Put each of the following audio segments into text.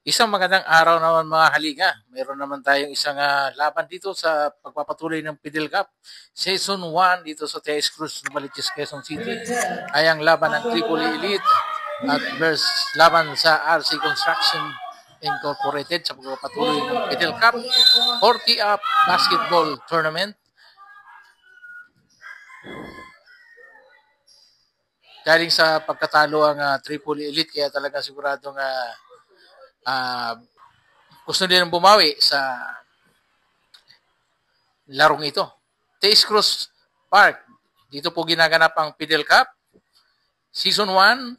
Isang magandang araw naman mga haliga. Meron naman tayong isang laban dito sa pagpapatuloy ng Pidel Cup. Season 1 dito sa T.S. Cruz, Novaliches, Quezon City ay ang laban ng Tripoli Elite at versus laban sa RC Construction Incorporated sa pagpapatuloy ng Pidel Cup 40 Up Basketball Tournament. Galing sa pagkatalo ang Tripoli Elite kaya talaga siguradong gusto nilang bumawi sa larong ito. T.S. Cruz Park. Dito po ginaganap ang Pidel Cup Season 1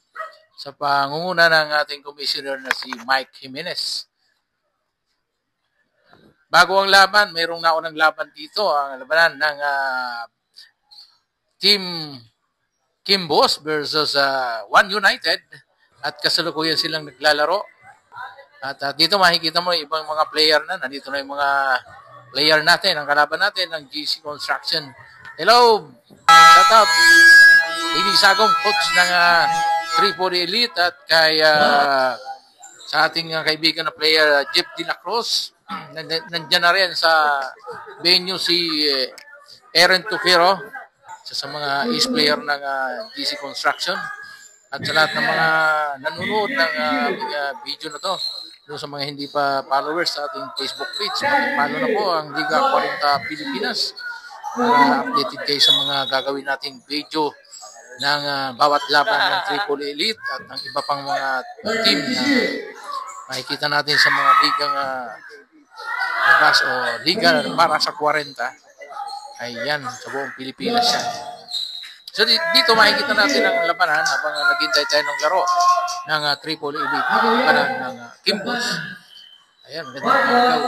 sa pangunguna ng ating commissioner na si Mike Jimenez. Bago ang laban, mayroong naunang laban dito. Ang labanan ng Team Kimbos versus One United at kasalukuyan silang naglalaro. At dito makikita mo ibang mga player na. Nandito na yung mga player natin, ang kalaban natin, ng GC Construction. Hello! Shout out! Hindi Sagong, coach ng Tripoli Elite at kay sa ating kaibigan na player, Jeff De La Cruz. Nandiyan na rin sa venue si Aaron Tukiro, sa mga ace player ng GC Construction. At sa lahat ng mga nanonood ng video na to, doon sa mga hindi pa followers sa ating Facebook page, follow na po ang Liga 40 Pilipinas para updated kayo sa mga gagawin nating video ng bawat laban ng Tripoli Elite at ng iba pang mga team na makikita natin sa mga ligang labas o liga para sa 40. Ayan, sa buong Pilipinas yan. So dito makikita natin ang labanan habang naghintay tayo ng laro ng Tripoli Elite, labanan ng Kimbos. Ayan, magandang agaw.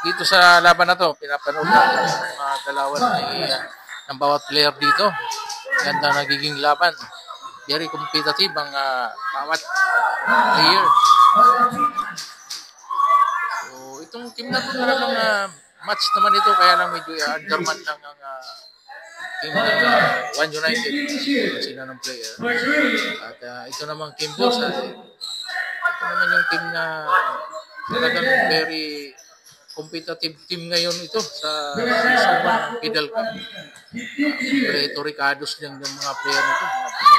Dito sa laban na to, pinapanood natin yung mga dalawan ng bawat player dito. Ganda nagiging laban. Very competitive ang bawat player. So itong team na to talagang match naman ito, kaya lang medyo underman lang ang team ng One United. Sila ng player. At ito namang Kimbos. Ito naman yung team na talagang very competitive team ngayon ito sa season 1 ng Pidel Cup. Ito Ricardos lang yung mga player nito.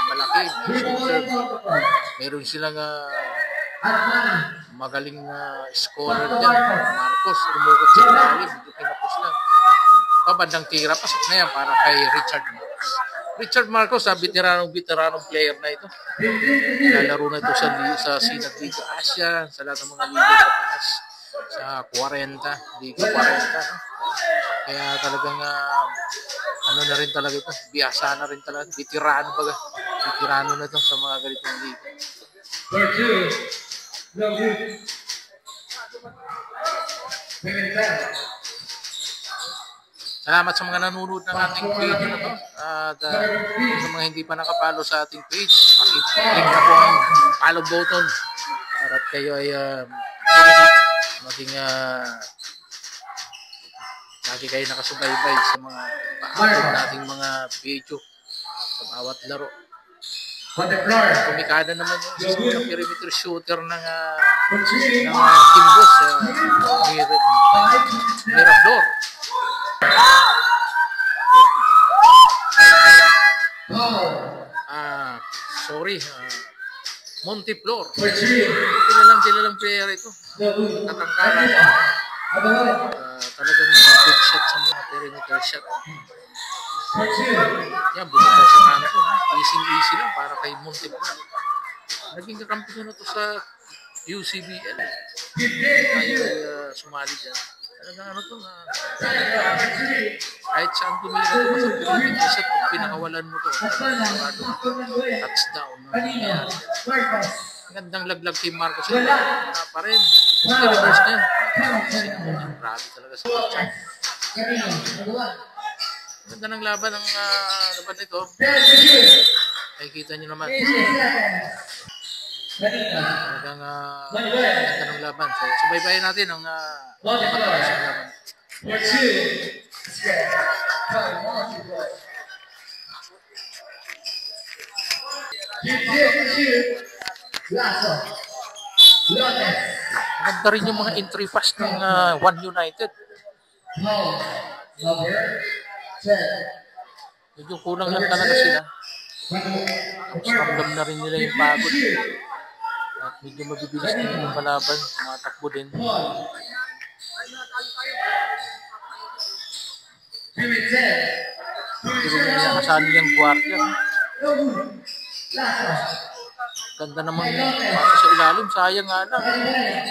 Malaki, may shooter. Meron silang magaling na scorer dyan. Marcos, umukot sa ilalim. Medyo kinapos lang. Pabandang tira, pasok na yan para kay Richard Marcos. Richard Marcos, veteranong player na ito. Lalaro na ito sa Sinat Liga Asia, sa lahat ng mga liga sa taas. Sa 40, Liga 40. No? Kaya talagang, ano na rin talaga ito, biyasa na rin talaga. Veterano na ito sa mga ganitong liga. Salamat sa mga nanonood ng ating video na to. At sa mga hindi pa nakapalo sa ating page, pakiclick na po ang follow button para at kayo ay maging lagi kayo nakasubaybay sa mga pa-upload nating mga video sa bawat laro. Kumikada naman yung perimeter shooter ng Kimbos, Mirador. Monteflor. Kilalang player ito. Nakangkara. Talagang good shot sa mga perimeter shot. Yan, bumita sa kanto. Easy lang para kay Monteflor. Naging kakampiyon na ito sa UCBL. Tayo sumali dyan. Talagang ano ito kahit saan tumira ito sa perimeter shot, kung pinakawalan mo ito, touchdown. Gandang laglag kay Marcos pa rin. Reverse niya. Grabe talaga sa matcha. Ganda ng laban ng laban nito. Ay kita nyo naman. Talagang ganda ng laban. So subaybayan natin ang laban. Maganda rin yung mga entry pass ng One United. Medyo kulang lang talaga sila. Ramdam na rin nila yung pagod. At medyo mabibilis din yung palaban. Matakbo din. Hindi rin nila kasali yung guardia. Ganda naman pasa sa ilalim. Sayang nga lang.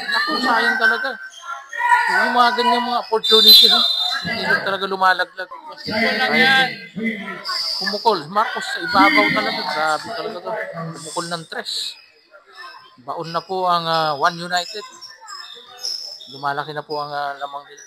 Naku, sayang talaga. Yung mga ganyan mga opportunity, no? Hindi lang talaga lumalaglag. Sayang din. Pumukol. Marcos, sa ibabaw talaga. Grabe talaga to. Pumukol ng tres. Baon na po ang One United. Lumalaki na po ang lamang nila.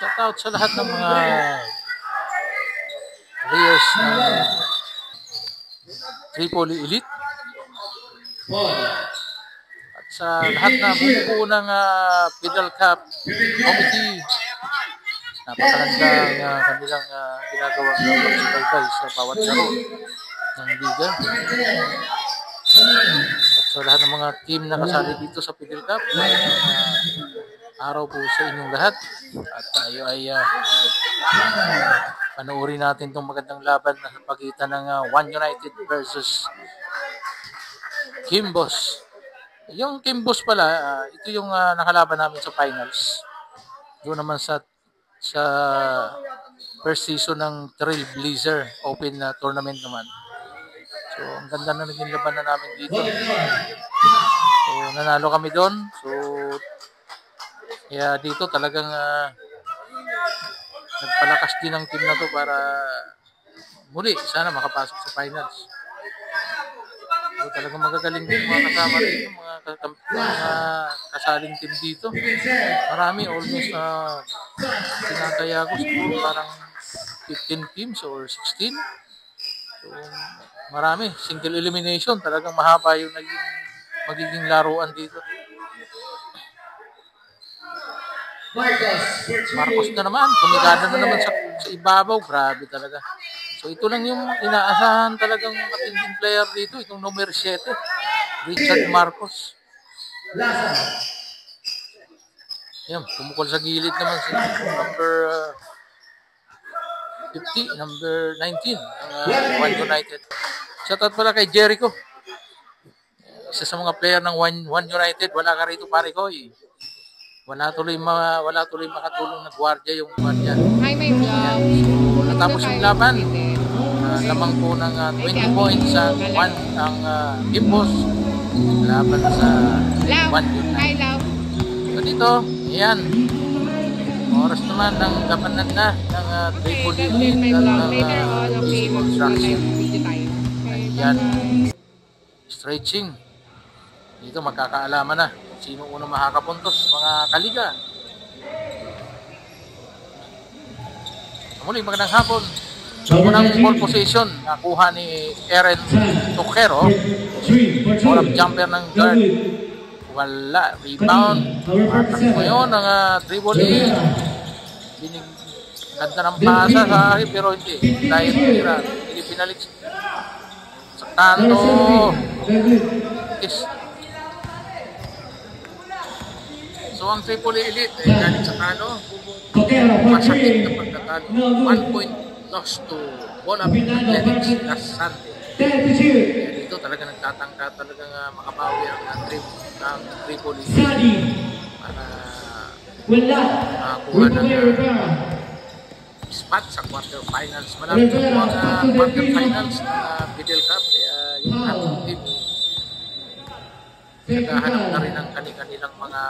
Shout out sa lahat ng mga players ng Tripoli Elite. At sa lahat na bumubuo ng Fidel Cup Committee. Napakagandang kanilang ginagawang pagsubaybay sa bawat laro ng Liga. At sa lahat ng mga team na kasali dito sa Fidel Cup, araw po sa inyong lahat. At tayo ay panoorin natin itong magandang laban na sa pagitan ng One United versus Kimbos. Yung Kimbos pala, ito yung nakalaban namin sa finals. Doon naman sa first season ng Trailblazer Open tournament naman. So, ang ganda na naging laban na namin dito. So, nanalo kami doon. So, kaya dito talagang nagpalakas din ang team na to para muli sana makapasok sa finals. So, talagang magagaling din mga kasama rin yung mga kasaling team dito. Marami, almost tinataya ko siguro parang 15 teams or 16. So, marami. Single elimination. Talagang mahaba yung magiging laruan dito. Marcos na naman. Kumigada na naman sa ibabaw. Grabe talaga. So, ito lang yung inaasahan talagang matinding player dito. Itong numero 7. Richard Marcos. Yan. Pumukol sa gilid naman si number 50, number 19 ng One United. Shoutout pala kay Jericho. Isa sa mga player ng One United. Wala ka rito pare ko eh. Wala tuloy makatulong na gwardiya yung gwardiya. Hi, my vlog. So, natapos yung laban. Lamang po ng 20 points ang Kimbos laban sa One United. Hi, love. So dito, ayan. Oras naman ng gapanan na ng Tripoli Elite at ng PC Construction. Ayan. Stretching. Dito magkakaalaman na sino unang makakapuntos, mga kaliga. Muli, magandang hapon. Unang ball position nakuha ni Eren Tuquero. Ball jumper ng guard. Wala. Rebound. Matak mo yun ang Tripoli. Ganda ng pasa sa akin pero hindi. Dahil tira. Hindi pinalik. Sa kanto. Yes. So ang Tripoli Elite ay galing sa talo. Masakit na pagkatalo. 1 point loss to Bola Athletics last Sunday. Kaya dito talaga nagtatangka talaga makabawi ang Tripoli para makakuha ng spot sa quarterfinals. Malapit yung mga quarterfinals ng Fidel Cup. Kaya yung ating team naghahanap na rin ang kanilang mga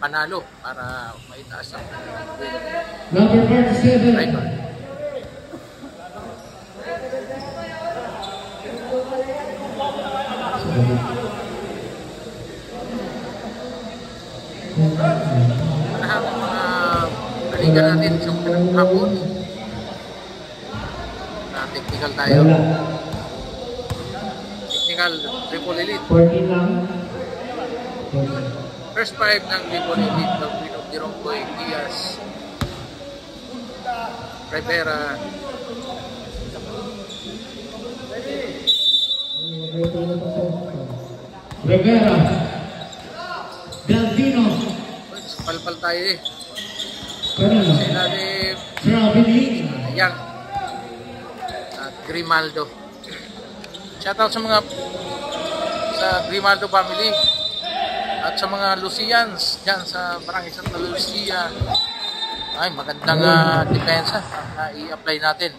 panalo para maitaas ang record. Lahat ng mga balikan natin sa mga hapon. Technical tayo. Technical Tripol Elite. 14 lang. First 5 ng Tripol Elite. Gawin of Dirongboy, Diaz, Rivera, Rivera. Delvino. palpal tayo eh. Kanino? Sila ni Travini. Young at Grimaldo. Shoutout sa mga Grimaldo family at sa mga Lucians dyan sa Barangay Santa Lucia. Ay, magandang depensa na i-apply natin.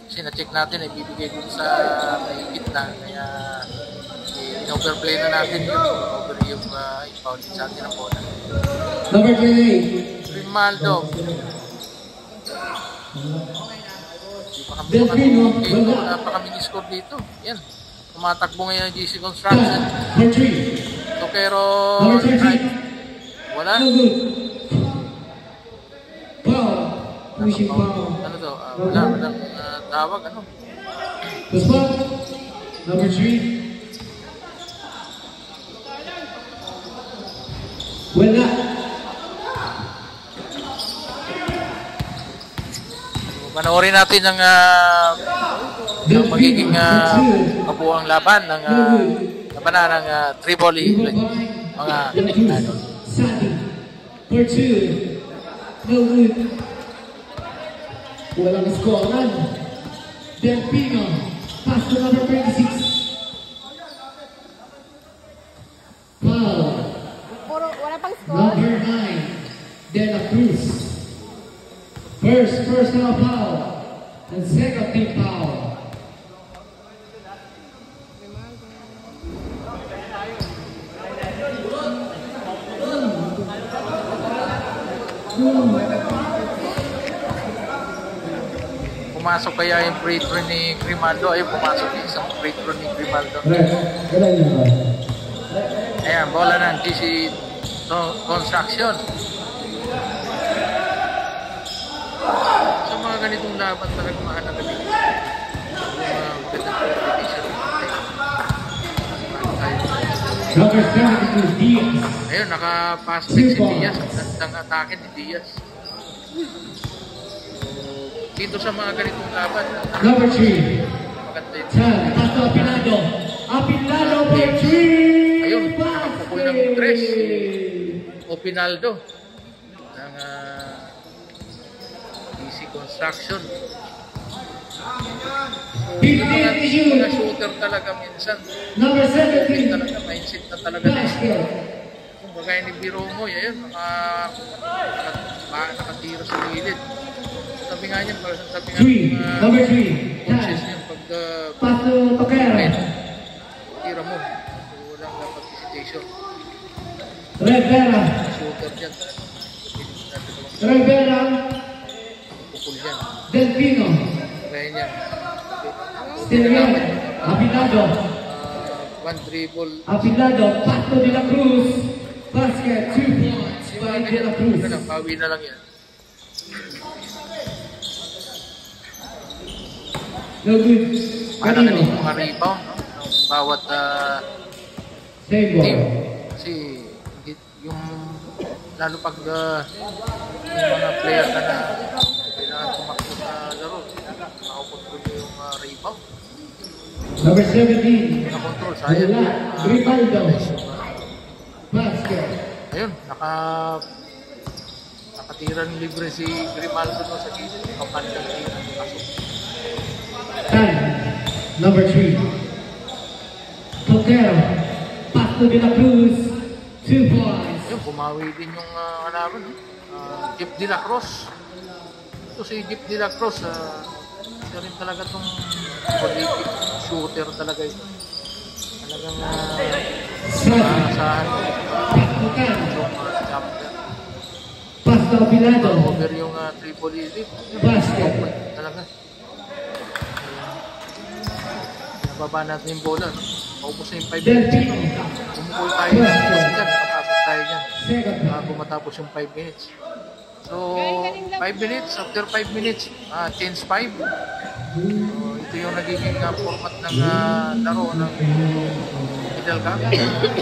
Kasi na-check natin, ibibigay dun sa mahigit na. Kaya in-overplay na natin yun. Over yung impound sa atin ang bola. Number 28. Grimaldo. Delfino. Wala pa kami ni-score dito. Yan. Tumatakbo ngayon ang GC Construction. Number 3. Tokero. Number 13. Wala. No good. Foul. Wishing foul. Ano to? Walang tawag. Ano? The spot. Number 3. Wala. Panoorin natin ang magiging kabuang laban ng labanan ng Tripoli. Mga ano. For 2. No good. Walang scorean. Delfino. Pass to number 26. Foul. Wala pang score? Number 9. De La Cruz. First personal foul. And second team foul. Pumasok kaya yung free throw ni Grimaldo. Ayun, pumasok yung isang free throw ni Grimaldo. Ayan, bola ng GC Construction. Sa mga ganitong laban talaga mahalaga dito. Number 72, Diaz. Ayun, nakapasok si Diaz. Ang gandang atake ni Diaz. Dito sa mga ganitong laban, Number 3. maganda yun. Pasto Apinado. Apinado for 3. Ayun, nakapukul ng 3 si Opinaldo ng DC Construction. So, mga shooter talaga minsan. Number 17. Talaga, mindset na talaga. Basket. Kung bagay ni Biromo, ayun, nakatira sa gilid. Sabi nga niyan, sabi nga 3. Number 3. coaches niyan, pag Pasto Tokero. tira mo, so, walang dapat hesitation. Rivera. Shooter dyan. Rivera. Pukul dyan. Delfino. Kaya niyan. Stillian. Apinado. One dribble. Apinado. Pasto de la Cruz. Basket. 2 points by De La Cruz. Ano, pawi na lang yan. No good. Para Kanino? ganito mga rebound, no? Ng bawat Same team. ball. Kasi yung lalo pag yung mga player na kailangan tumakbo sa laro, makakontrol yung rebound. Number 17. Nakakontrol, sayang. Wala. Grimaldo. Basket. Ayun, nakatira ng libre si Grimaldo no, sa gilid. Kapandang tira. Pasok. 10. Number 3. Tokero. Pasto de la Cruz. 2 points. Ayun, bumawi din yung kalaban. No? Jeep de la Cruz. Ito si Jeep de la Cruz. Ito rin talaga itong prolific shooter talaga ito. Talagang maasahan ko. Tokero. Yung jumper. Pasto Apinado. Over yung Tripoli Elite. Basket. Talaga. Nababa natin yung bola. No? Paubos na yung 5 minutes. Delfino. Umukul tayo. Kasi dyan, papasok tayo dyan. Second. Bago matapos yung 5 minutes. So, 5 minutes. After 5 minutes, change 5. So, ito yung nagiging format ng laro ng Middle Cup.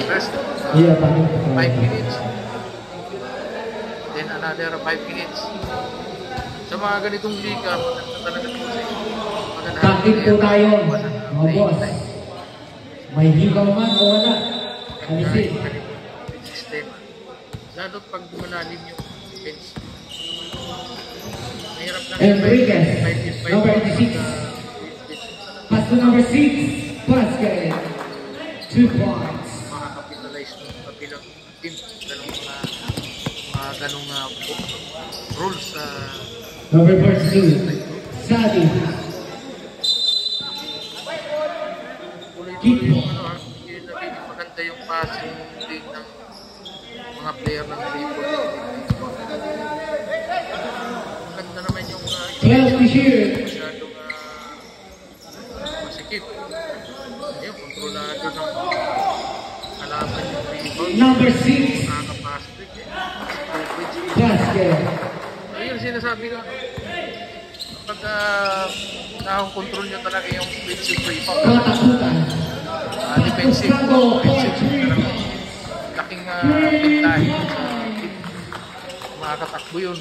First, Yeah, 5 minutes. Then another 5 minutes. Sa mga ganitong liga, maganda talaga ito kasi maganda. Taktik po tayo, mga boss. May higaw man o wala. Alisin. Sistema. Lalo pag malalim yung defense. Mahirap lang. Enriquez, number 86. Pass to number 6. Basket. 2 points. Makakapitalize ng kabilang team. Ganong rules sa Number 42. Sadi. tuloy-tuloy yung naging maganda yung passing din ng mga player ng Tripoli. Maganda naman yung 12 to shoot. masyadong masikip. Yung kontrolado ng kalaban yung rebound. Number 6. Nakaka-pass break Basket. Ayun, sinasabi ko, kapag nakakontrol nyo talaga yung defensive rebound, Katakutan. defensive, laking pintahin sa team. Makakatakbo yun,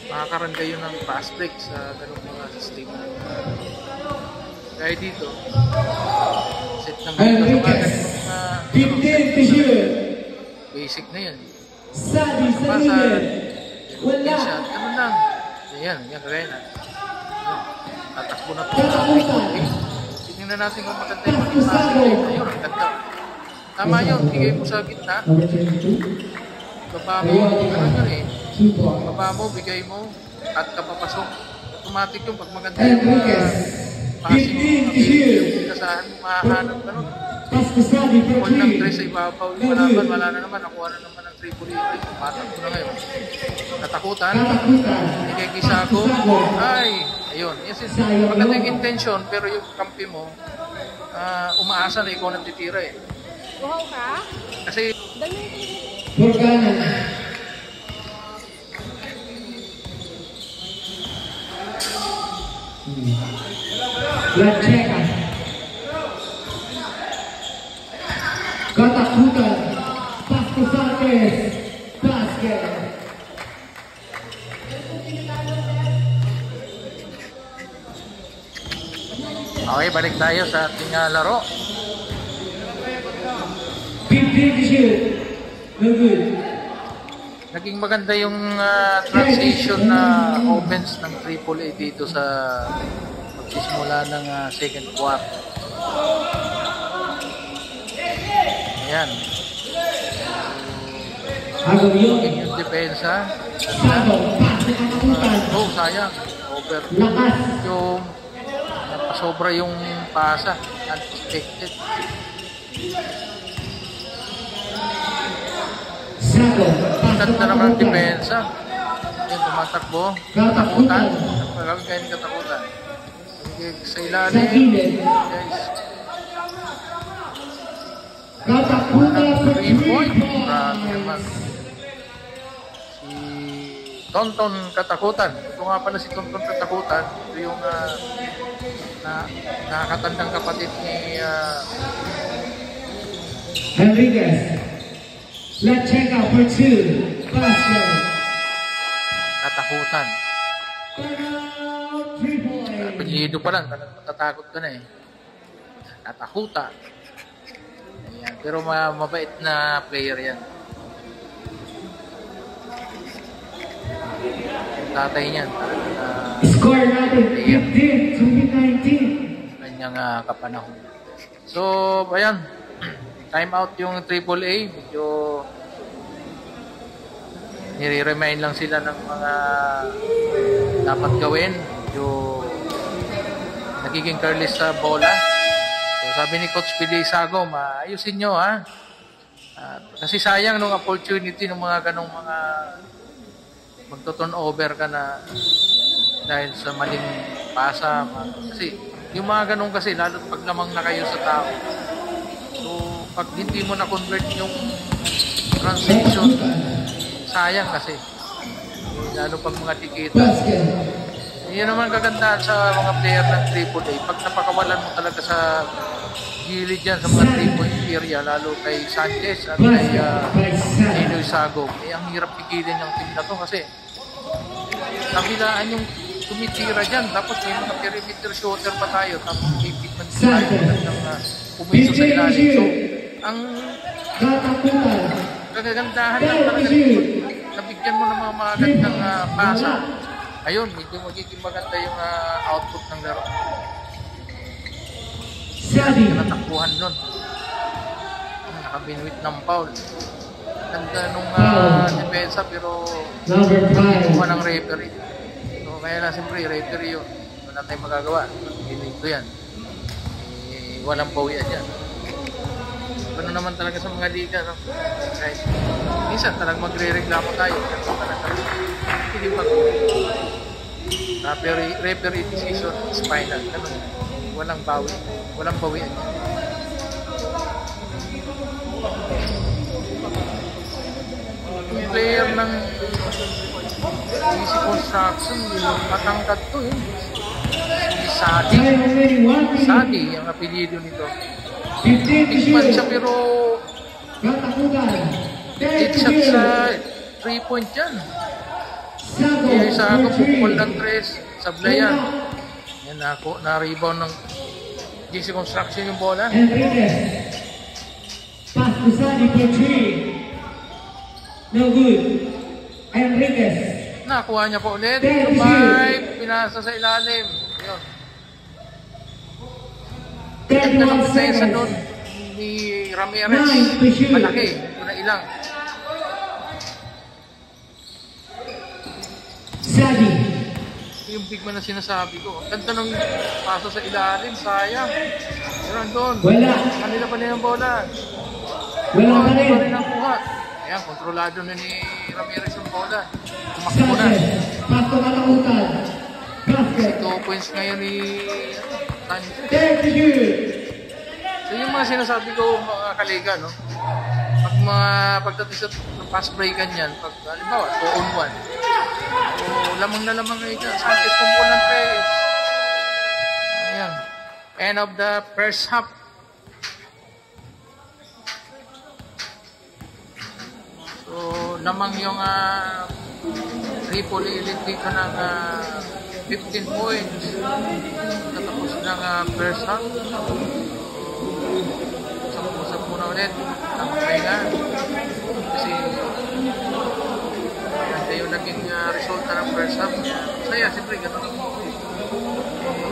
makakarangga yun ng pass break sa ganung mga system. Kaya dito, set ng dito sa mga ganitong 15 to shoot. basic na yan. Sadi sa Basa, leader. Wala. shot, ganun lang. Ayan, yan, kagaya na. Tatakbo na po. Katakutan. Tingnan natin kung maganda yung maging passing lane. Ayun, ang ganda. Tama yun, bigay mo sa gitna. Number 22. Baba mo, ganun yun eh. 2 points. Baba mo, bigay mo, at kapapasok. Automatic yung pag maganda yung Enriquez. passing 15 to shoot. kasahan mo, mahahanap ganun. Pass to Sadi for Kung ng 3 3. sa ibabaw, yung malaban, wala na naman, nakuha na naman ng Tripoli. Patak mo na ngayon. Katakutan, Katakutan. bigay Gisago, ay, ayun. Yes, maganda yung intention, pero yung kampi mo, umaasa na ikaw nagtitira eh. Buhaw ka? Kasi Dami. Morgana. La Checa. Katakutan. Pass to Sarkes. Basket. okay, balik tayo sa ating laro. 15 to shoot. No good. Naging maganda yung transition na offense ng Tripoli dito sa magsisimula ng second quarter. Ayan. Agaw yun. Yung depensa. Sago. Pass to Katakutan. Oh, sayang. Over. Lakas. Yung napasobra yung pasa. Unexpected. Sago. Pass to Ganda naman ang Katakutan. depensa. Yan, tumatakbo. Katakutan. Gagawin kayo ni katakutan. Sa Sa ilalim. gilid. Guys. Katakutan for 3 3 point. Grabe naman. points. Si Tonton Katakutan. Ito nga pala si Tonton Katakutan. Ito yung nakakatandang kapatid ni Enriquez. La Checa for 2. Basket. Katakutan. 3 points. Apelyido pa lang. Matatakot ka na eh. Katakutan. Ayan. Pero mabait na player yan. Yung tatay niyan. Score natin 15 to 19. Kanyang kapanahon. So, ayan. Time out yung AAA. Medyo nire-remind lang sila ng mga dapat gawin. Medyo nagiging careless sa bola. So, sabi ni Coach Pidi Sago, maayusin nyo ha. Kasi sayang nung opportunity ng mga ganong mga magto-turn over ka na dahil sa maling pasa. Kasi yung mga ganong kasi, lalo pag lamang na kayo sa tao. So, pag hindi mo na-convert yung transition, sayang kasi. Lalo pag mga tikita. Basket. Yun naman kagandahan sa mga player ng AAA. Pag napakawalan mo talaga sa gilid yan sa mga 3-point area, lalo kay Sanchez at kay Ninoy Sagog. Ang hirap pigilin ng team na to kasi kabilaan yung tumitira dyan, tapos may mga perimeter shooter pa tayo, tapos ipikman tayo ng pumiso sa ilalim. So, ang kagagandahan lang talaga nabigyan mo ng mga magandang pasa. Ayun, medyo magiging maganda yung output ng laro. Natakbuhan nun. Nakabinwit ng foul. Ganda nung depensa pero kinuha ng referee. So kaya lang siyempre referee yun. Wala tayong magagawa. Ginito yan. Walang bawian yan. Ano naman talaga sa mga liga. No? Kahit minsan talagang magre-reklamo tayo. Hindi pag referee decision is final. Ganun. Walang bawi. Walang bawian yan. Yung player ng Easy Construction, matangkad to eh. Si Sadi, ang apelido nito. Bigman siya pero hit shot sa 3-point yan. Kaya sa ako, pupukol ng 3, sablayan. Yan ako, na-rebound ng GC Construction yung bola. Pass to Sadi for 3. No good. Enriquez. Nakuha niya po ulit. Survive. Pinasa sa ilalim. Yun. Ganda ng depensa doon ni Ramirez. Malaki. Ito na ilang. Sadi. Yung big man na sinasabi ko. Ganda ng paso sa ilalim. Sayang. Pero andun. Wala. Kanila pa rin ang bola. Wala pa rin. Wala pa rin ang kuha. Ayan, kontrolado na ni Ramirez yung bola. Tumakbo na. Pasto ka na utan. Basket. 2 points ngayon ni Sanchez. 32. So yung mga sinasabi ko mga kaliga, no? Pagdating sa fast breakan yan, pag halimbawa 2-on-1, so lamang na lamang ngayon dyan. Sanchez kumpul ng 3. Ayan. End of the first half. So lamang yung Tripoli Elite dito ng 15 points. Natapos ng first half. Usap muna ulit. Nakapay nga. Kasi ganda yung naging resulta ng first half. Saya, siyempre, gano'n.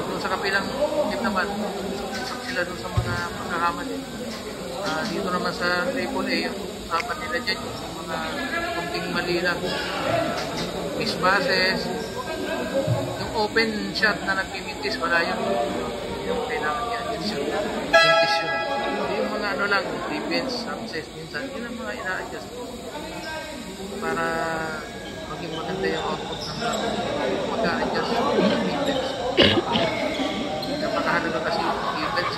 Doon sa kapilang team naman, usap sila doon sa mga pagkakamali. Dito naman sa Tripoli, yung usapan nila dyan, yung sa mga kunting mali lang. Miss passes, yung open shot na nag-mintis, wala yun. Yung kailangan niya, yung shot. Mintis yun. Yung mga ano lang, defense, success, minsan, yun ang mga ina-adjust para maging maganda yung output ng mag-a-adjust yung defense. Napakahalaga kasi yung defense.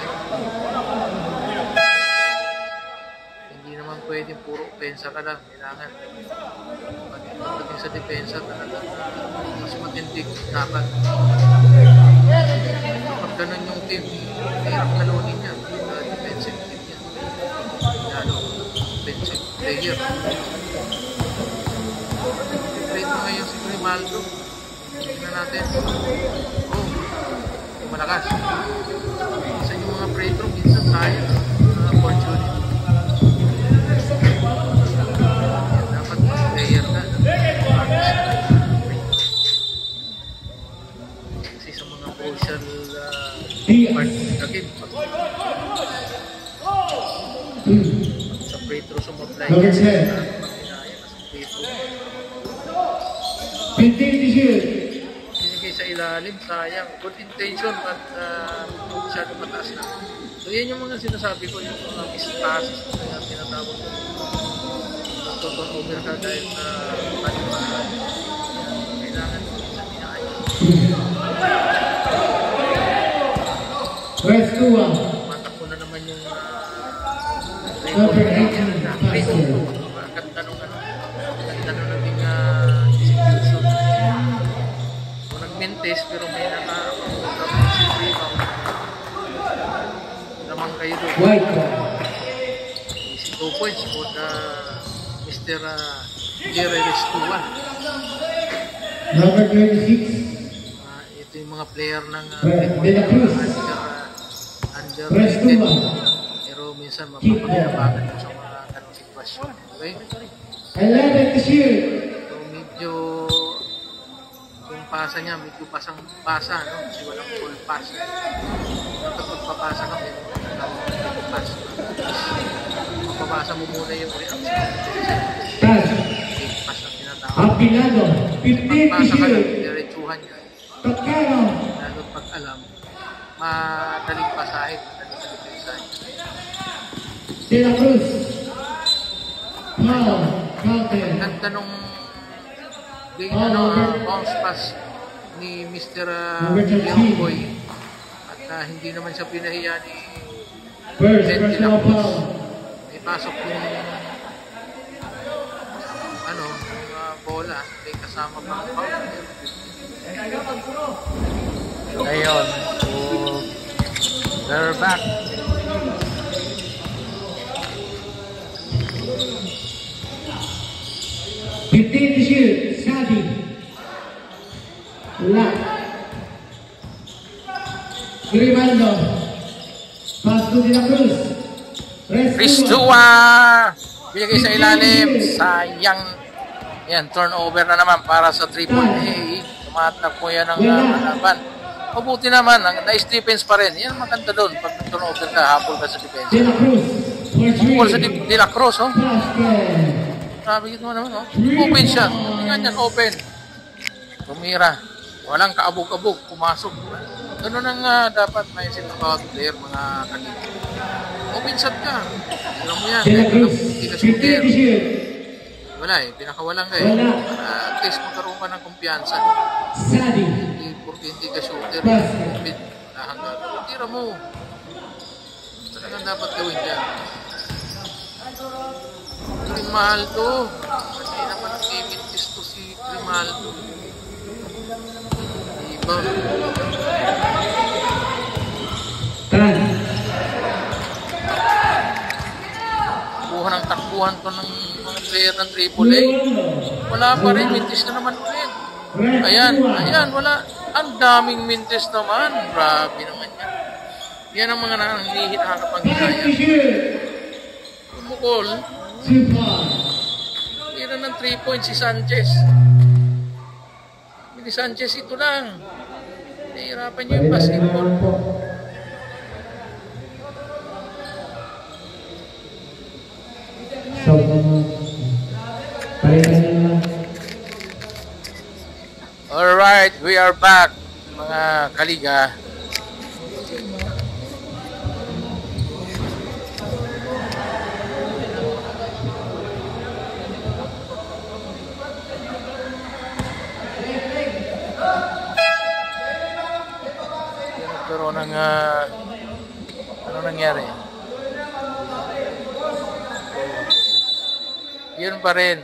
Hindi naman pwedeng puro pensa ka lang. Kailangan pagdating sa depensa talaga mas matindig dapat. Pag ganun yung team, hirap talunin niya. Defensive team yan. Lalo, defensive player. Trade mo ngayon si Grimaldo. Tingnan natin. Oh, malakas. Isa yung mga free throw, minsan tayo. Opportunity. Dapat mas player ka. Kasi sa mga crucial part ng game, sa free throw sumablay Number 10. Binigay sa ilalim, sayang. Good intention, but masyado mataas na. So yan yung mga sinasabi ko, yung mga miss-passes na tinatawag ko. Total over ka dahil sa panimahan. Kailangan sa pinaayos. Where's Tua? Matakbo na naman yung Number 18. ganda nung naging execution. So nag-mintes pero may naka-rebound. Lamang kay kayo doon. White ball. Easy 2 points for the Mr. Jerry Restua. Number 26. Ito yung mga player ng De La Cruz. under Restua. pero minsan mapapakinabangan mo sa mga ganong sitwasyon. Okay? 11 to shoot. So medyo yung pasa niya, medyo pasang pasa, no? Kasi walang full pass. Kapag papasa ka, meron full pass. Mapapasa mo muna yung reaction. Pass. Big pass ang tinatawag. Apilado. 15 to Pagpasa ka lang, shoot. diretsuhan niya. Tocano. Lalo pag alam, madaling pasahin, madaling kalipisahin. De La Cruz. Foul. Counter. Ganda nung bounce pass ni Mr. Leopoy at hindi naman siya pinahiya ni First Ben de personal la Cruz. foul. May pasok yung bola, may kasama pang foul. Ngayon, so they're back. Fifteen to shoot. Sadi. Lock. Grimaldo. Pass to De La Cruz. Restua! Binigay sa ilalim. Sayang. Yan, turnover na naman para sa Triple A. Tumatakbo yan ang laban. Mabuti naman, nice defense pa rin. Yan maganda doon. Pag turnover ka, habol ka sa defense. De La Cruz. Habol sa De La Cruz, oh. Basket. Sabi mo naman, oh. Open shot. Tingnan yan, open. Tumira. Walang kaabog-abog. Pumasok. Ganun ang dapat may sinabawat player, mga kanina. Open shot ka. Alam mo yan. De La Cruz. Hindi ka 15 shooter. to shoot. Wala eh. Pinakawalan ka eh. Wala. At least magkaroon ka ng kumpiyansa. Sadi. Hindi, porque hindi ka shooter. Basket. Hanggang. Tira mo. Talagang dapat gawin dyan. Grimaldo. Hindi naman ang limitis to si Grimaldo. Diba? Tan. Takbuhan ng takbuhan to ng mga player ng AAA. Wala pa rin. Mintis na naman ulit. Ayan. Ayan. Wala. Ang daming mintis naman. Grabe naman yan. Yan ang mga nanghihit nakakapanggaya. Umukol. Meron ng 3 points si Sanchez. Si Sanchez ito lang. Nahihirapan niyo yung basketball. Alright, we are back mga kaliga. Pero ano nangyari? Yun pa rin.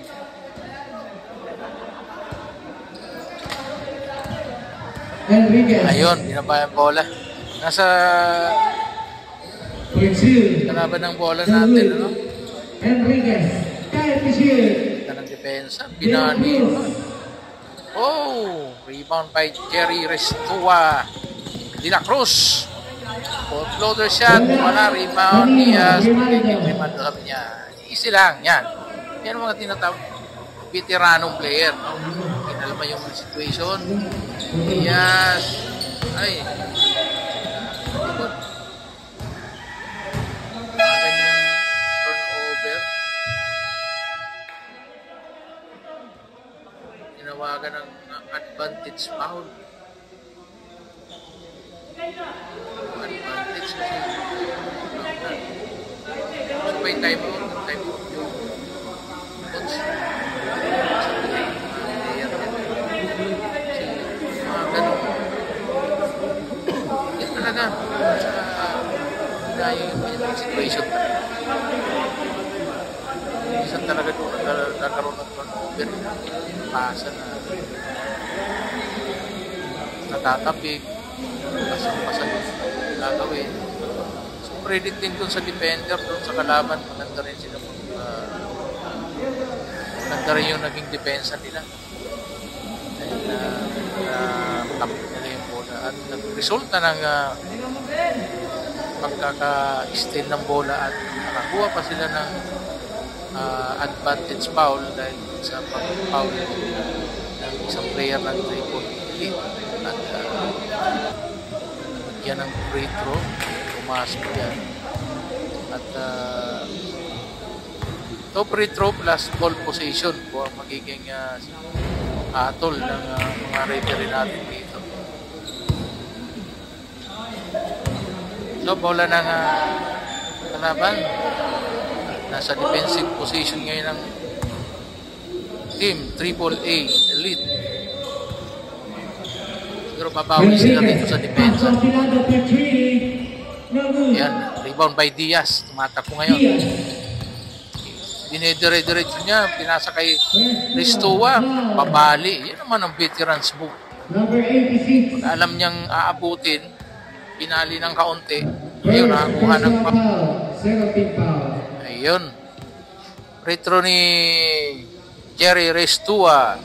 Enriquez. Ayun, binabayan bola. Nasa kalaban ng bola natin, ano? Enriquez. Kaya to shoot. Kita ng depensa. Binani. Oh! Rebound by Jerry Restua. De La Cruz. Floater shot. Wala. Rebound ni Grimaldo. Sabi niya. Easy lang. Yan. Yan ang mga tinatawag. Veteranong player. No? Kinalma yung situation. Yes. Ay. Good. Kanyang turnover. Tinawagan ng advantage foul. Advantage kasi so may time out yung coach ganun yan talaga dahil yung situation minsan talaga doon nagkaroon ng turnover pasa na natatapik pasang gagawin. So, credit din dun sa defender, dun sa kalaban. Maganda rin sila. Maganda rin yung naging depensa nila. Dahil kapit nila yung bola. At resulta ng pagkaka-steal ng bola at nakakuha pa sila ng advantage foul dahil sa pag-foul ng isang player ng Tripoli Elite. At yan ang free throw, pumasok yan. At ito free throw plus ball possession po ang magiging atol ng mga referee natin dito. So bola ng kalaban, nasa defensive position ngayon ng team AAA Elite. Siguro babawi sila dito sa depensa. Yan, rebound by Diaz. Tumatakbo ngayon. Dinedire-diretso niya, pinasa kay Ristua, babali. Yan naman ang veterans move. Alam niyang aabutin, pinali ng kaunti. Ayun, nakakuha ng ayun. Retro ni Jerry Ristua.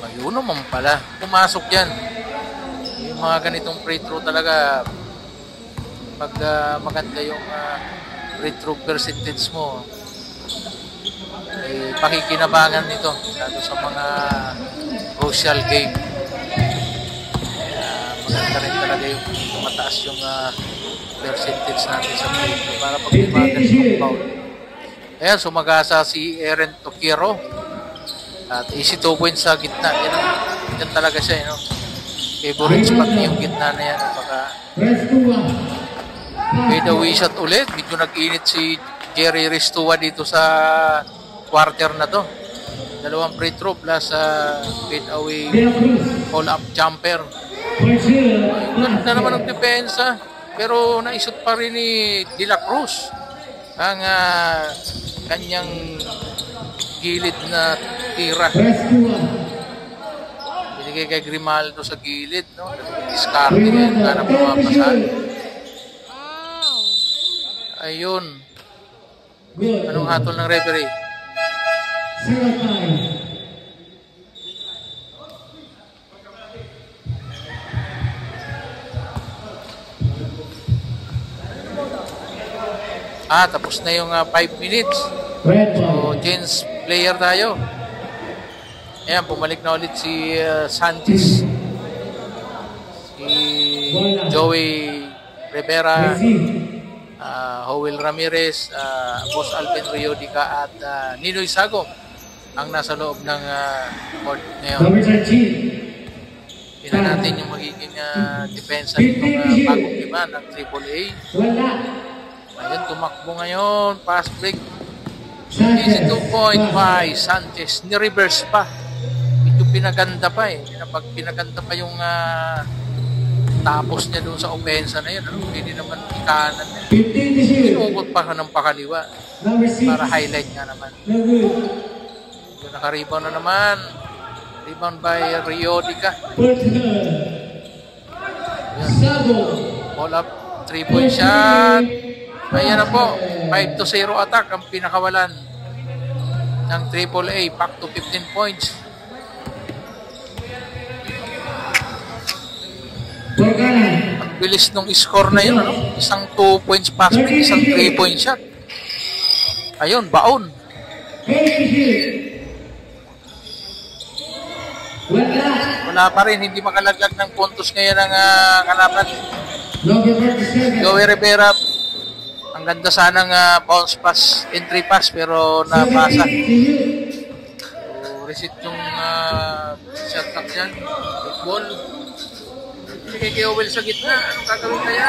Ayun naman pala. Pumasok yan. Yung mga ganitong free throw talaga, pag maganda yung free throw percentage mo, ay pakikinabangan nito lalo sa mga crucial game. Maganda rin talaga yung mataas yung percentage natin sa free throw para pagdibagan yung foul. Ayan, sumagasa si Eren Tokiro at easy 2 points sa gitna. Yan talaga siya, you know? Favorite spot niya yung gitna na yan. Fade away shot ulit. Medyo nag-init si Jerry Ristua dito sa quarter na to. Dalawang free throw plus fade away pull-up jumper. Ganda naman ang depensa. Pero naisot pa rin ni De La Cruz ang kanyang gilid na tira. Binigay kay Grimaldo sa gilid, no? Discard din na pumapasal. Ayun. Anong hatol ng referee? Tapos na yung 5 minutes. So, change player tayo. Ayan, bumalik na ulit si Sanchez. Si Joey Rivera, Howell Ramirez, Boss Alvin Riodica at Ninoy Sagom ang nasa loob ng court ngayon. Tingnan natin yung magiging depensa nitong bagong lima ng AAA. Ayun, tumakbo ngayon. Pass break. Easy 2 point by Sanchez. Ni-reverse pa. Medyo pinaganda pa eh. Pinaganda pa yung tapos niya doon sa opensa na yun. Hindi naman ikanan niya. Pinugot pa ng pakaliwa. Para highlight nga naman. So, naka-rebound na naman. Rebound by Riodica. Ball up. 3-point shot. Ayan na po. 5-0 attack ang pinakawalan ng AAA. Back to 15 points. Ang bilis nung score na yun, ano? Isang 2 points pass break, isang 3-point shot. Ayun, baon. Wala pa rin, hindi makalaglag ng puntos ngayon ang kalaban. Joey Rivera, ang ganda sanang bounce pass, entry pass, pero napasa. So, reset yung shot clock yan. Ball. Sige kay Owel sa gitna. Anong gagawin kaya?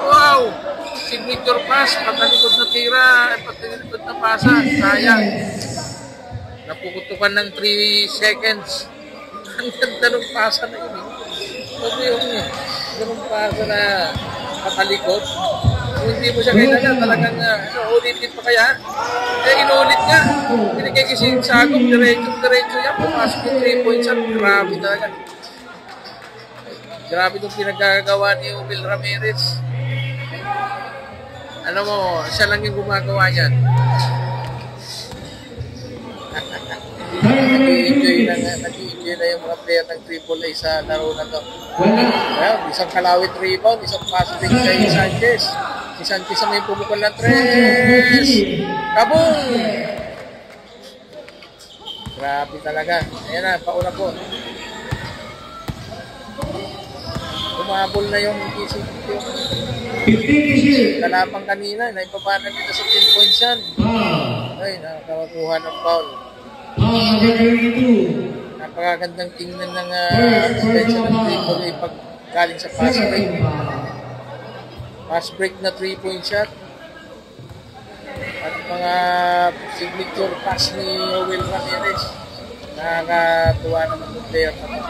Wow! Signature pass. Pagkalikod na tira. Pagkalikod na pasa. Sayang. Napukutukan ng 3 seconds. Ang ganda ng pasa na yun. Sabi yung ganun pasa na patalikod. Kung hindi mo siya kailangan, talagang ulitin pa kaya. Kaya inulit niya. Binigay kasi yung sagom. Diretso yan. Pumasok yung 3 points. Grabe talaga. Grabe itong pinagagawa ni Will Ramirez. Alam mo, siya lang yung gumagawa yan. Nag-enjoy na yung mga player ng AAA sa laro na to. Well, isang kalawit rebound, isang pass break kay Sanchez. Si Sanchez ang may pumukol ng tres. Kaboom! Grabe talaga. Ayan na, pauna po. Umabol na yung isip yung kalapang kanina. Naipapanan nito sa 10 points yan. Ay, nakakakuha ng foul. Napakagandang tingnan ng defensa ng AAA pag galing sa pass break. Pass break na 3-point shot. At mga signature pass ni Will Ramirez. Nakakatuwa naman ng player na ito.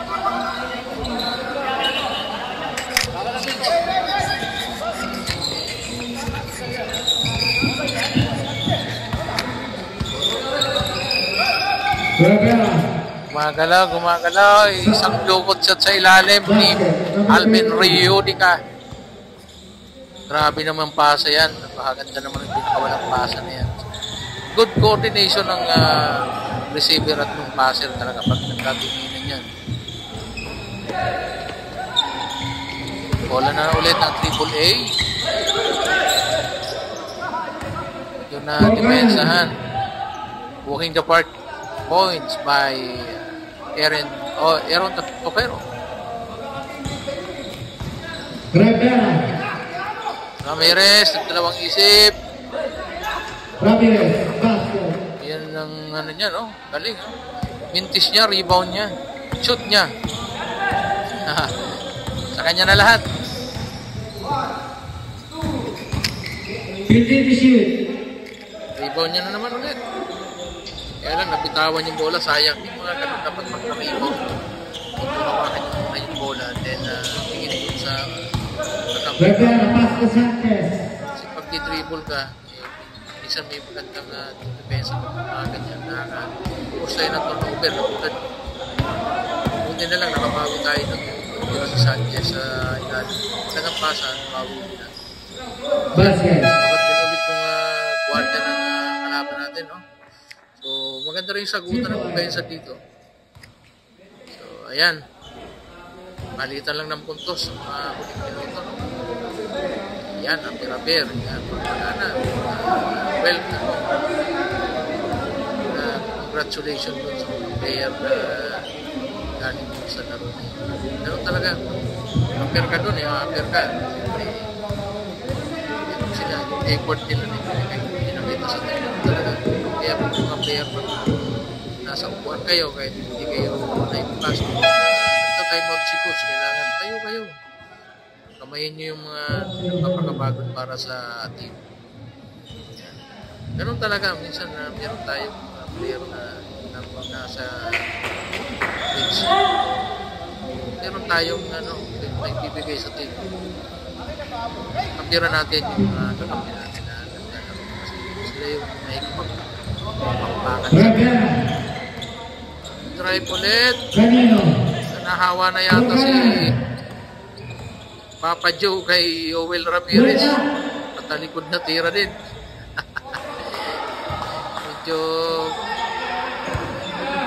Gumagalaw. Isang lukot shot sa ilalim ni Alvin Riodica. Grabe naman pasa yan. Napakaganda naman ang pinakawalang pasa na yan. Good coordination ng receiver at ng passer talaga pag nagkatininan yan. Bola na ulit ng AAA. Yun na depensahan. Walking the park. Points by Aaron Tokero. Ramirez, nagdalawang isip. Yan ang ano niya, no? Galing, no? Mintis niya, rebound niya, shoot niya. Sa kanya na lahat. Rebound niya na naman ulit. Kaya lang, napitawan yung bola, sayang. Yung mga ganun dapat magka-rebound. Kung tumawakan yung muna yung bola, then tingin mo sa kasi pag di-dribble ka, minsan may magandang depensa ng mga ganyan na push tayo ng turnover. Buti na lang, nakabawi tayo ng si Sanchez sa ilalim. Talagang pasa, nakabawi nila. Dapat din ulit yung kwarta ng kalaban natin, no? So, maganda rin yung sagutan ng depensa dito. So, ayan. Malitan lang ng puntos sa mga huling minuto. Yan, apir-apir. Yan, wala na. Well, congratulations dun sa mga player na galing dun sa laro na yun. Ganun talaga. Apir ka dun, apir ka. Siyempre, yan sila, effort nila nito. Pinakita sa tayo talaga. Kaya kung mga player pa nasa upuan kayo, kahit hindi kayo na-ibukas. Time out si coach, kailangan tayo kayo. Kamayin nyo yung mga nagpapakabagod para sa team. Ganun talaga, minsan meron tayong player na nasa bench. Meron tayong may bibigay sa team. Kapira natin yung kakampi natin na naglalaro. Kasi sila yung naikipagpakan sa team. Drive ulit. Nahawa na yata si Papa Joe kay Joel Ramirez. Patalikod na tira din. Medyo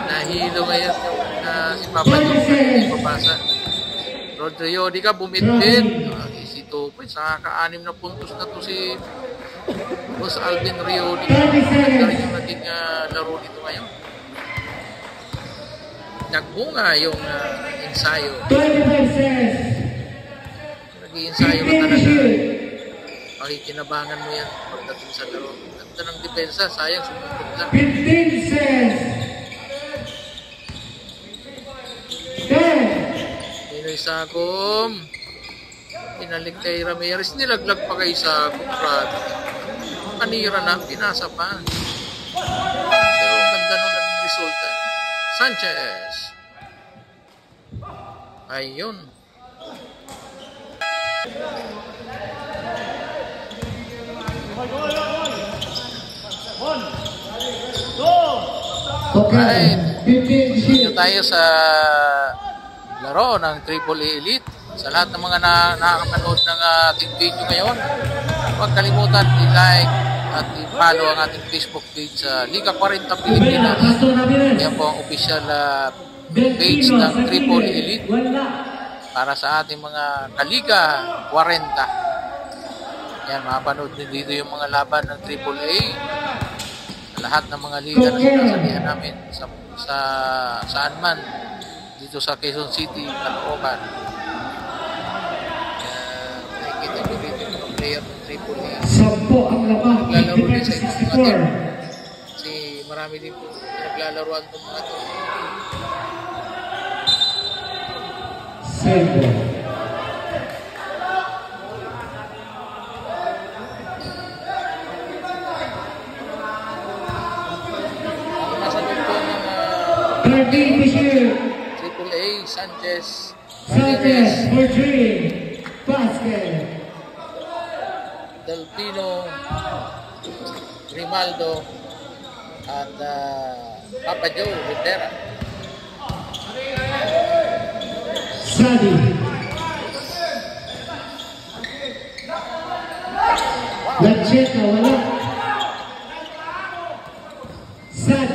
nahilo ngayon si Papa Joe kay mapasa. Rodrigo, di ka bumitbit. Easy 2 points. Nakaka-6 na puntos na to si Boss Alvin Rio. Ganda rin yung naging laro dito ngayon. Nagbunga yung ensayo. Nag-i-ensayo ka talaga. Pakikinabangan mo yan pagdating sa laro. Ganda ng depensa, sayang sumukot lang. Pinoy Sagom. Pinalik kay Ramirez. Nilaglag pa kay Sagom. Kanira na, pinasa pa. Pero ang ganda nung naging resulta. Sanchez. Ayun. Alright. Dito tayo sa laro ng AAA Elite. Sa lahat ng mga nakakapanood ng ating video ngayon, Huwag kalimutan i-like at i-follow ang ating Facebook page sa Liga 40 Pilipinas. Yan po ang official page ng Triple Elite para sa ating mga Kaliga 40. Yan, mapanood din dito yung mga laban ng Triple A. Lahat ng mga liga na sinasalihan namin sa saan man dito sa Quezon City, Caloocan. Nakikita nyo dito yung mga player ng Triple A. Naglalaro din sa itong mga team. Kasi marami din po naglalaroan itong mga ito. Triple A, Sanchez, Delpino, Grimaldo, at Papa Joe Rivera. Sadi. Lacheta, wala.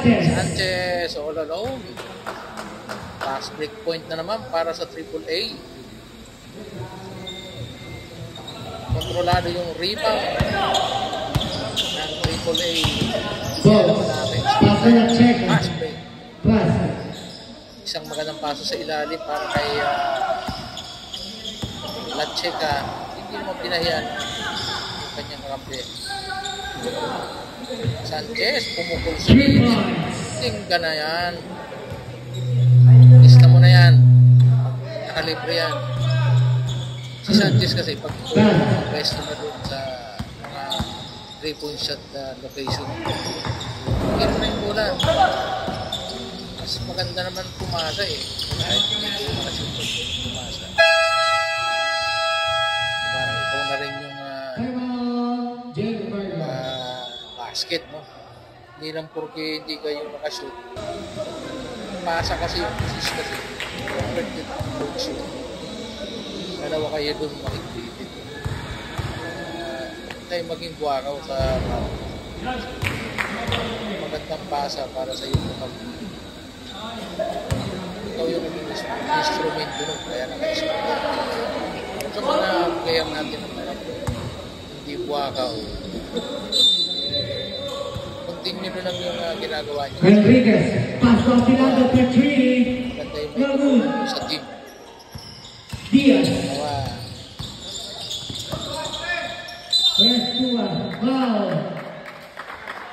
Sanchez all alone. Pass break point na naman para sa Triple A. Kontrolado yung rebound ng Triple A. Pass break. Isang magandang paso sa ilalim para kay Lacheca. Hindi mo pinahiyan yung kanyang kakampi. Sanchez pumukul sa gilid. Tingga na yan. Lista mo na yan. Nakalibre yan. Si Sanchez kasi pag pwesto na doon sa mga 3-point shot location. Pero na yung bola. Mas maganda naman pumasa eh. Kahit hindi mo na-shoot pumasa. Parang ikaw na rin yung basket, no? Hindi lang porque hindi kayo nakashoot. Pasa kasi yung assist kasi. Converted coach yun. Dalawa kayo doon makikita. Tayo maging buwakaw sa magandang pasa para sa iyo kapag ikaw yung naging instrumento nun. Kaya naka-instrumento. Sa mga player natin na mga hindi buwakaw, continue na lang yung ginagawa niyo. Enriquez, paso ang pinado per 3. Ganda yung may sa team. Diaz. Wow.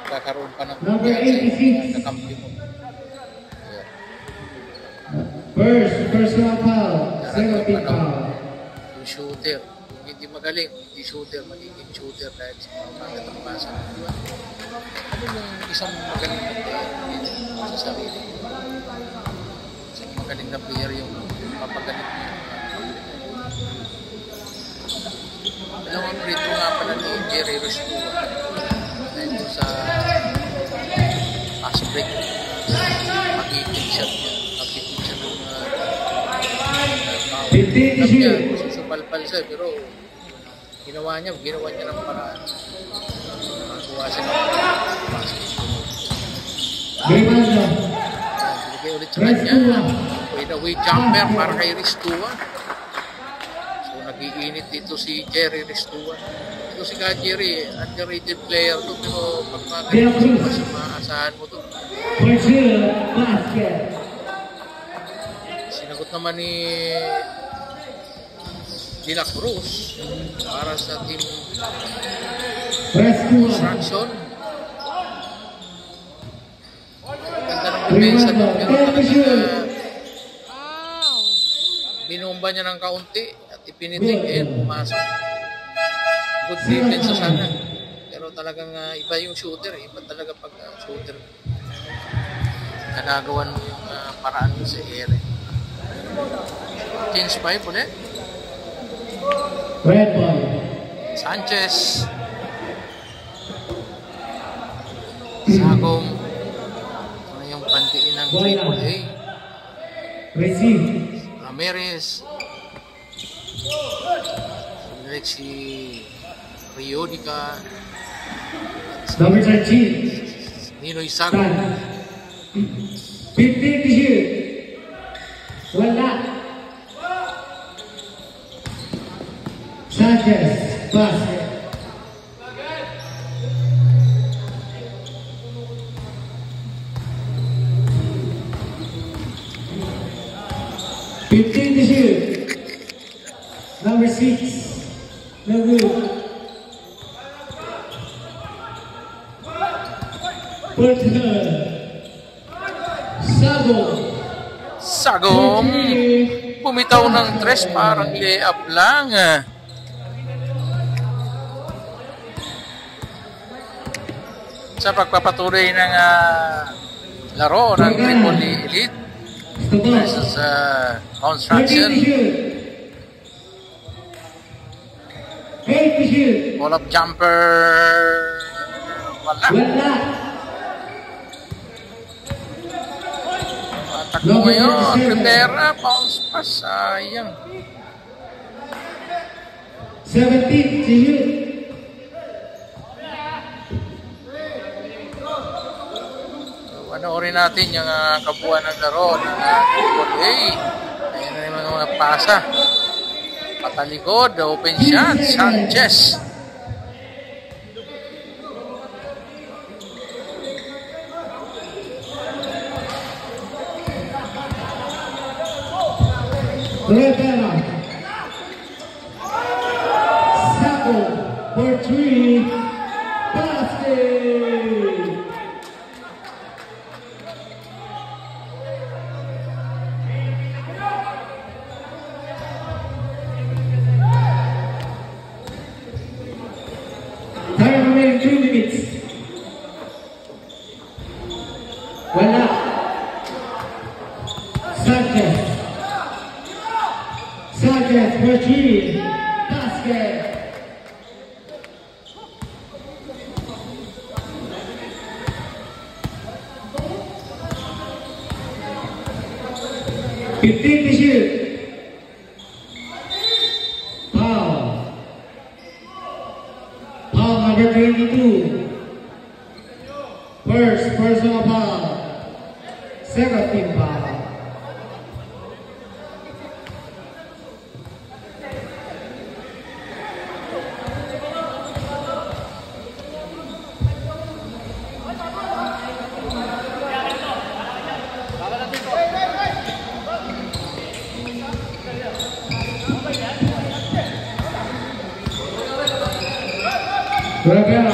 Kakaroon pa ng Number 86. kakampi mo. Personal foul. Second team foul. Yung shooter. Hindi magaling. Hindi shooter. Magiging shooter dahil sa mga magandang pasa. Ano yung isang magaling na player sa sarili? Isang magaling na player yung papagaling niya. Dalawang rito nga pala ni Jerry Restua dahil sa pass break mag-i-kick shot niya. Mag-i-kick shot ng susupalpal siya pero ginawa niya ng paraan. Magawa siya ng Grimaldo. Bigay ulit sa kanya. Pwede away jumper para kay Restua. Nag-iinit dito si Jerry Restua. Ito si Jerry, underrated player to pero pag magaling mas maasahan mo to. Sinagot naman ni De La Cruz para sa team Construction. Ganda ng depensa doon pero talagang binomba niya ng kaunti at ipinitik pumasok. Good defense sa sana pero talagang iba yung shooter iba talaga pag shooter nagagawan mo yung paraan mo sa ere. Change 5 ulit. Red ball. Sanchez Sagom ano yung pantiin ng Triple A. Receive. Ramirez. Direct si Periodica, Number 13. Ninoy Sago. Stand. 15 to shoot. Wala. Sanchez. Basket. Fifteen to shoot. Number 6. No good. 14. Sago. Sagong bumitaw ng tres, parang layup lang. Sa pagpapatuloy ng laro ng Tripoli Elite versus Construction. 8 to shoot. Ball up jumper. Wala. Wala. Takbo ngayon. Rivera. Bounce pa. Sayang. 17 to shoot. Panoorin natin yung kabuuan ng laro ng Tripoli. Ayan na yung mga pasa. Patalikod. Open shot. Sanchez. Rivera. Sago for 3. Basket. Time remaining 2 minutes. Wala. Sanchez. Sanchez for 3. Basket. Fifteen to shoot. Foul. Foul number 22. First personal foul. Second team foul. Rivera.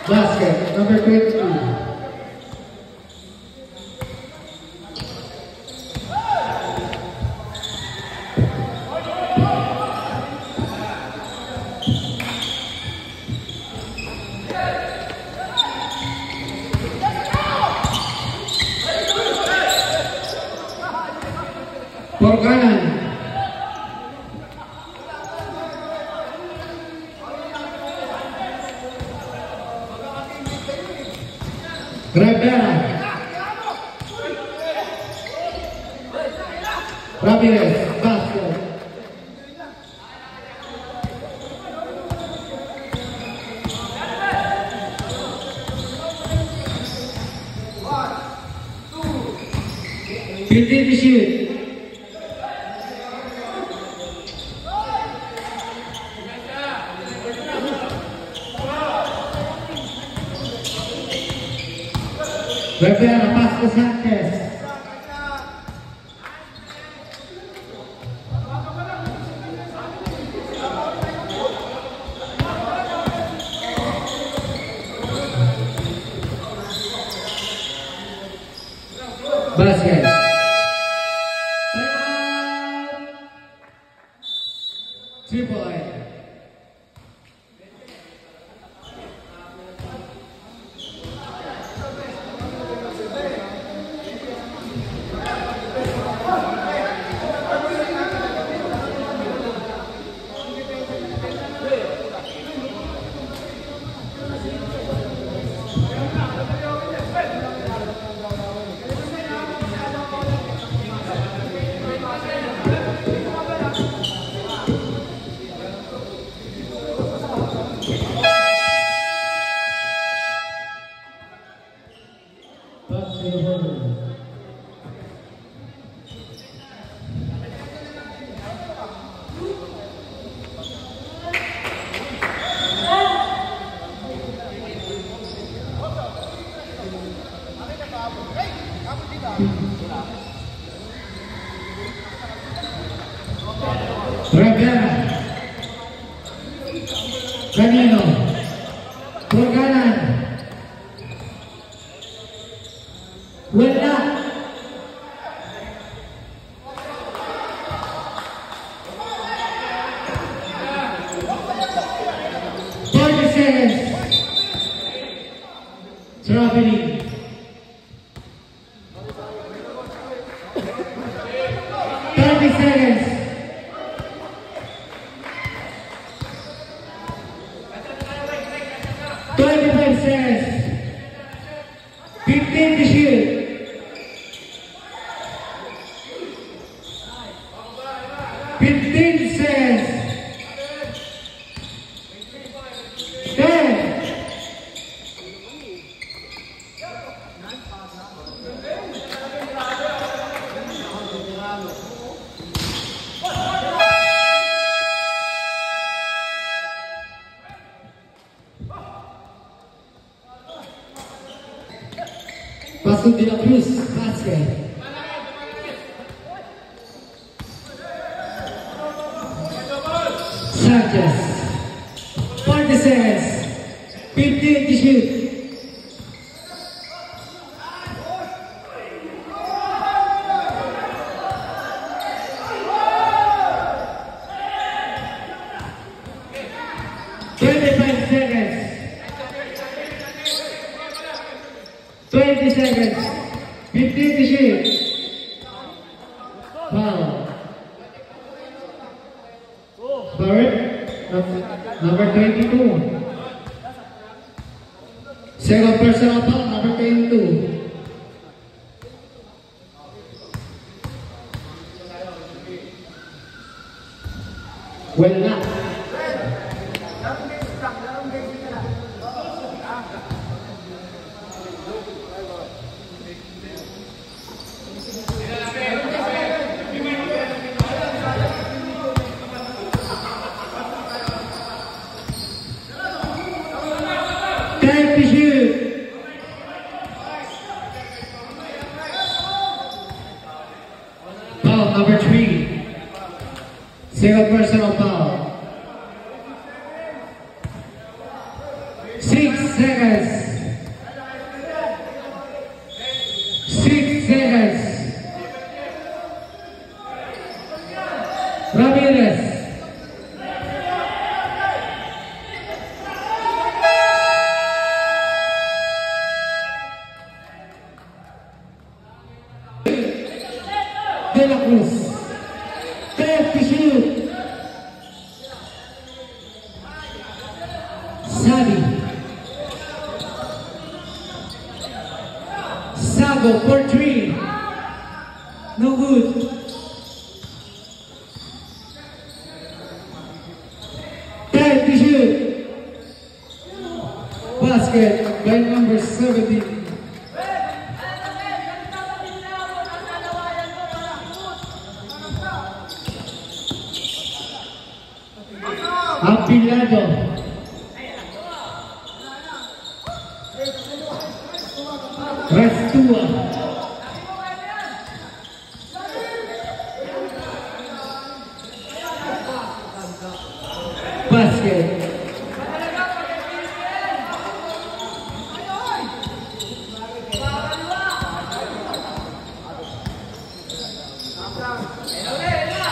Basket, number 22. Porcanan. Rivera. Ramirez, basket. Fifteen to shoot. Rivera, pass to Sanchez. Basket. Triple A. Traveling. Seconds. 25 seconds. 15 to shoot. 15 seconds. 10. Paso de la Cruz, basket. Sanchez. 40 seconds. 15 to shoot. Seconds. 20 seconds. 15 to shoot. Foul. Barrett, number 22. Second personal foul, number 22. Well not. Time to shoot. Foul number 3. Second personal foul. 6 seconds. 6 seconds. Ramirez. De la Cruz. 10 to shoot. Sabi. Sago for 3. No good. 10 to shoot. Basket by number 17. Apilado. Restua. Basket.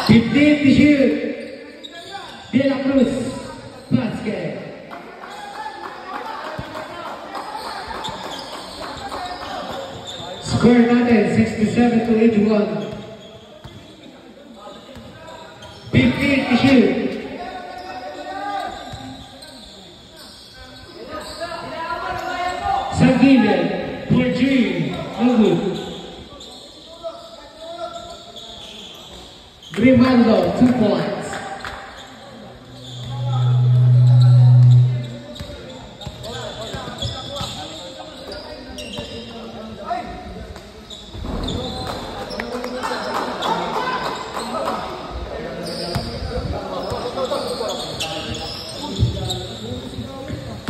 Fifteen to shoot. De la Cruz. Basket. Score natin 67 to 81. 15 to shoot. Sanguine for 3. No good. Grimaldo 2 points.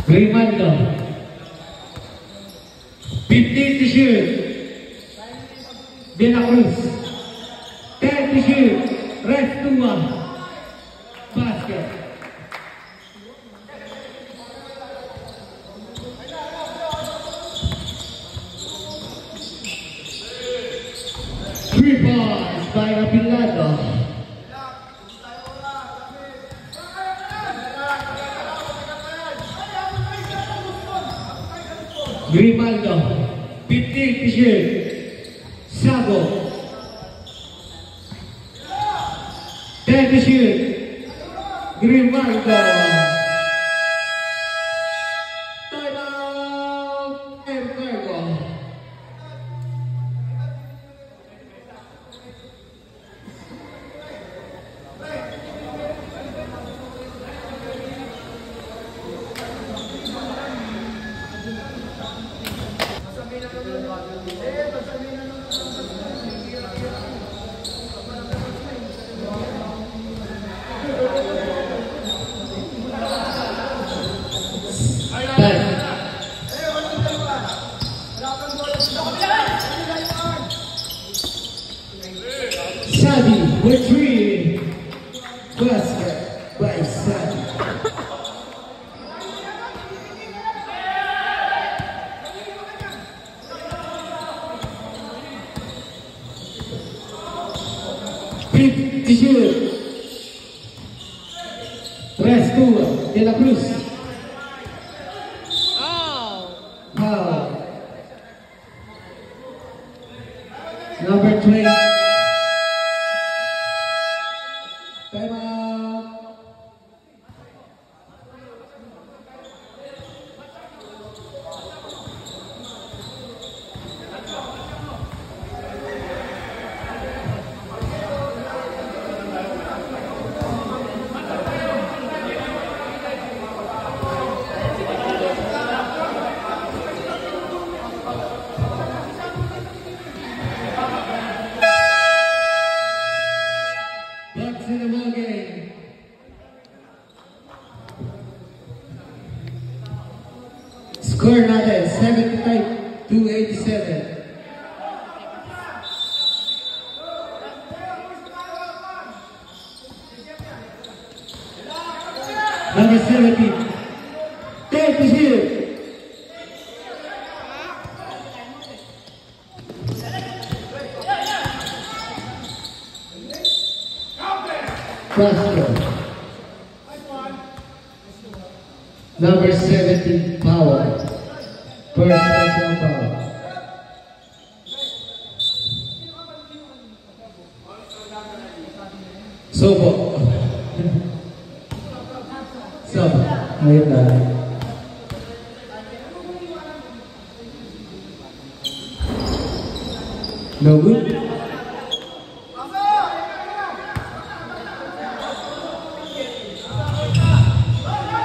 Grimaldo. 15 to shoot. De la Cruz. 10 to shoot. Restua. Basket. Three points by Apilado. Grimaldo, 15 t-shirt, Sabo, 10 t-shirt, Grimaldo. Timeout, Ernesto. Sadi, retreat, basket by Sadi. T-shirt, Restua de la Cruz. Foul. Number 20. Time out. Bucks in the ball game. Score natin 75-87. Number 17. 30. Castro. Number 17, Power. First personal foul. Sobo. Sobo. Ayun na. No good?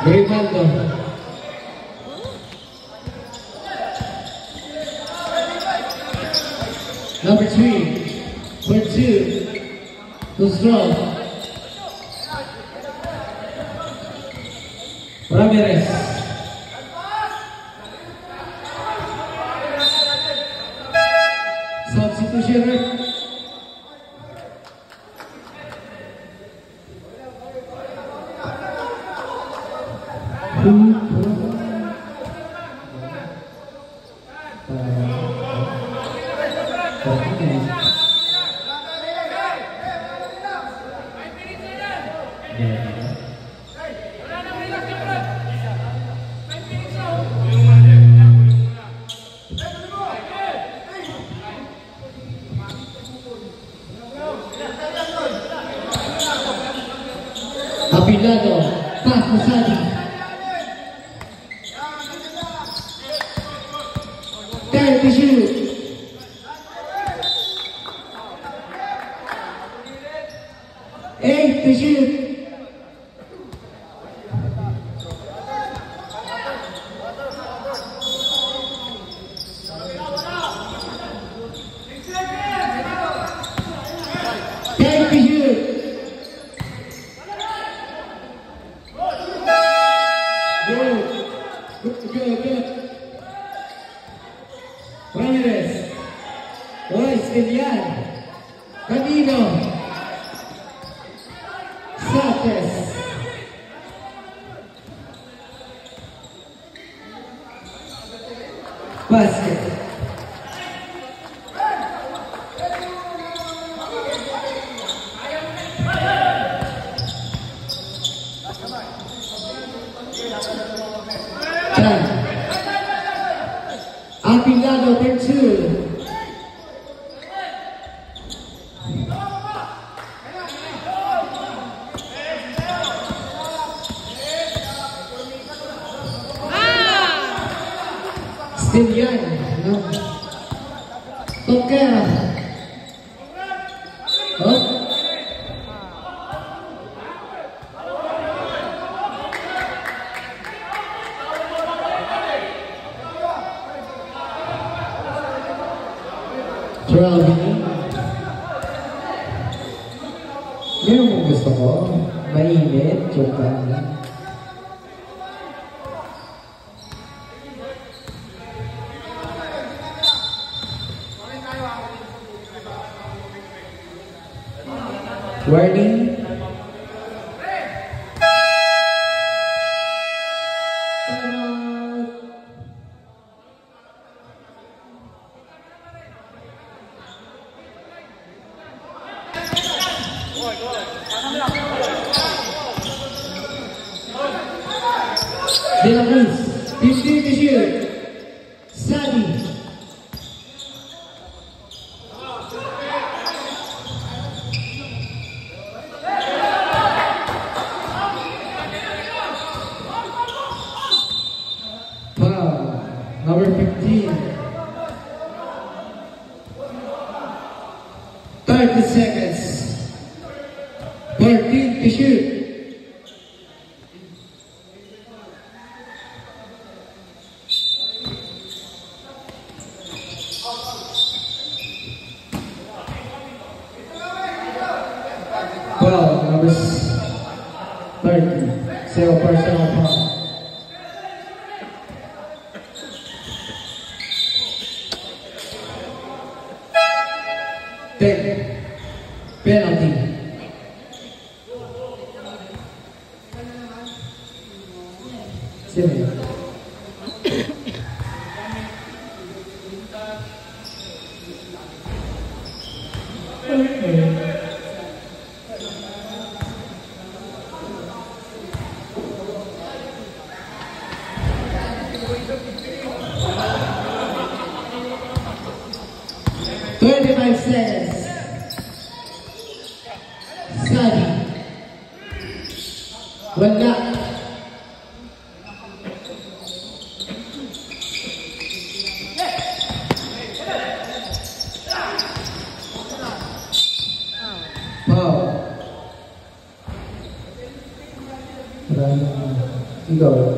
Grimaldo. Number 3, for 2, to strong. Ramirez. Substitution. Apilado, Paco Sadi. 10 to shoot. 8 to shoot. Good. Ramirez. Royce Elian. Camino. Sates. Basket. Time. Atilano, turn 2. Still yan, no? Tokera. Oh. 12 ini. Yan ang gusto ko. Mainit, choka. Warning. De la Cruz, 15 to shoot. Sadi. Foul, number 15. 30 seconds. 14 to shoot. Well, number 30, 0 personal foul. Penalty. Seven. Seconds. Sadi. Wala. Foul. Ikaw.